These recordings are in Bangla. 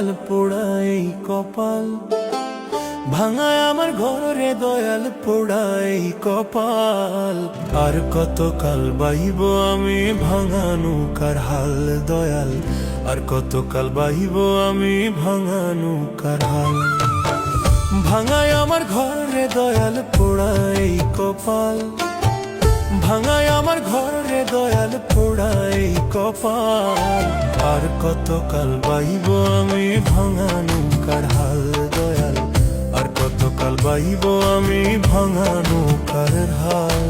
দয়াল পোড়াই কপাল, ভাঙায় আমার ঘরে দয়াল পোড়াই কপাল। আর কতকাল বাইব আমি ভাঙানু কার হাল দয়াল, আর কতকাল বাইব আমি ভাঙানু কার হাল। ভাঙায় আমার ঘরে দয়াল পোড়াই কপাল, ভাঙায় আমার ঘরে দয়াল পোড়াই কপাল। আর কতকাল বাইব আমি ভাঙানু কার হাল দয়াল, আর কতকাল বাইব আমি ভাঙানু কার হাল।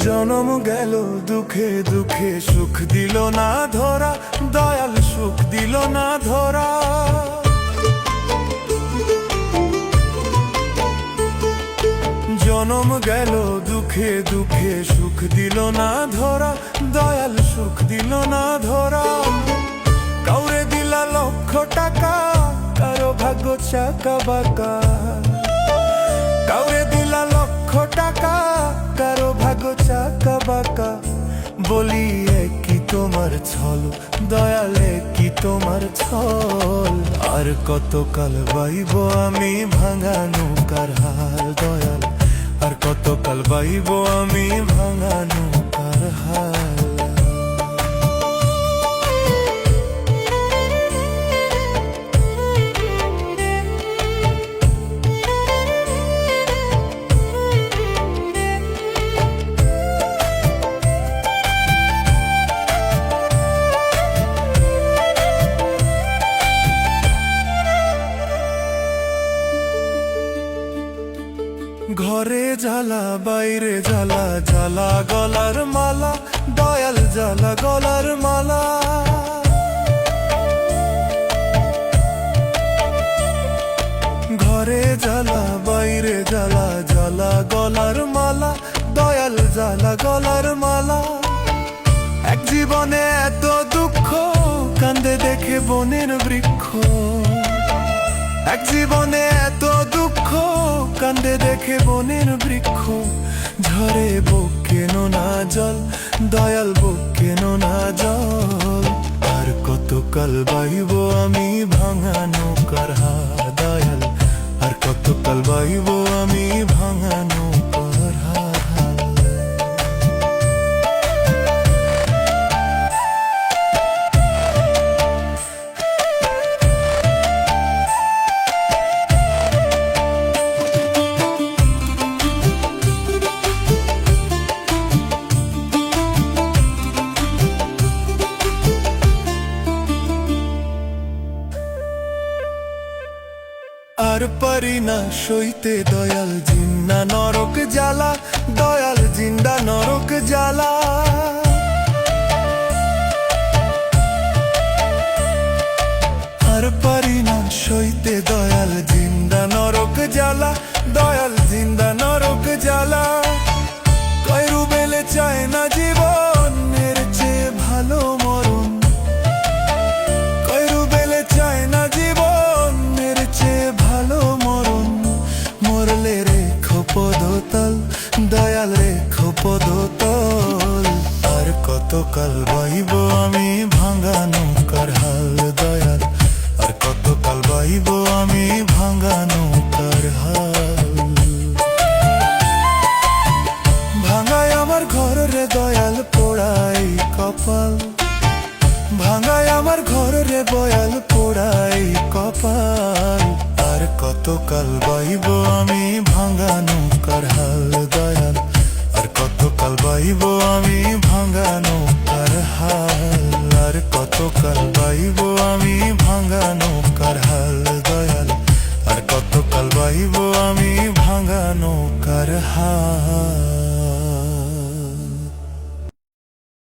জনম গেল দুঃখে দুঃখে, সুখ দিল না ধরা দয়াল, সুখ দিল না ধরা। জনম গেল দুঃখে দুঃখে, সুখ দিল না ধরা দয়াল, সুখ দিল না ধরা। কাউরে দিলা লক্ষ টাকা, কারো ভাগ্য চাকা বাঁকা। কাউরে দিলা লক্ষ টাকা, কারো ভাগ্য চাকা বাঁকা। বলি কি তোমার ছল দয়ালে, কি তোমার ছল। আর কতকাল বাইব আমি ভাঙানু কার হাল দয়াল, আর কতকাল বাইব আমি ভাঙানু কার হাল। ঘরে জ্বালা বাইরে জ্বালা, জ্বালা গলার মালা দয়াল, জ্বালা গলার মালা। ঘরে জ্বালা বাইরে জ্বালা, জ্বালা গলার মালা দয়াল, জ্বালা গলার মালা। এক জীবনে এত দুঃখ, কান্দে দেখে বনের বৃক্ষ। এক জীবনে এত দুঃখ, কান্দে দেখে বনের বৃক্ষ। ঝরে বুক কেন না জল দয়াল, বুক কেন না জল। আর কতকাল বাইব আমি ভাঙানু কার হাল দয়াল, আর কতকাল বাইব আমি ভাঙানু কার হাল। আর পারি না সইতে দয়াল জিন্না নরক জ্বালা দয়াল, জিন্দা নরক জ্বালা। আর পারি না সইতে দয়াল জিন্দা নরক জ্বালা দয়াল, জিন্দা নরক জ্বালা। কয়রু বেলে চায় না জীবন, এর চেয়ে ভালো মরণ। কয়রু বেলে চায় না জীবন, এর চেয়ে ভালো মরণ। মরলে রেখো পদতল দয়াল, রেখো পদতল। আর কতকাল বাইব আমি ভাঙানু কার হাল দয়াল, আর কতকাল বাইব আমি ভাঙানু কার হাল। ভাঙায় আমার ঘরে দয়াল পোড়াই কপাল, ভাঙায় আমার ঘরে দয়াল পোড়াই কপাল। আর কতকাল বাইব আমি ভাঙানু কার হাল দয়াল, আর কতকাল বাইব আমি ভাঙানু কার হাল। আর কতকাল বাইব আমি ভাঙানু কার হাল দয়াল, আর কতকাল বাইব আমি ভাঙানু কার হাল।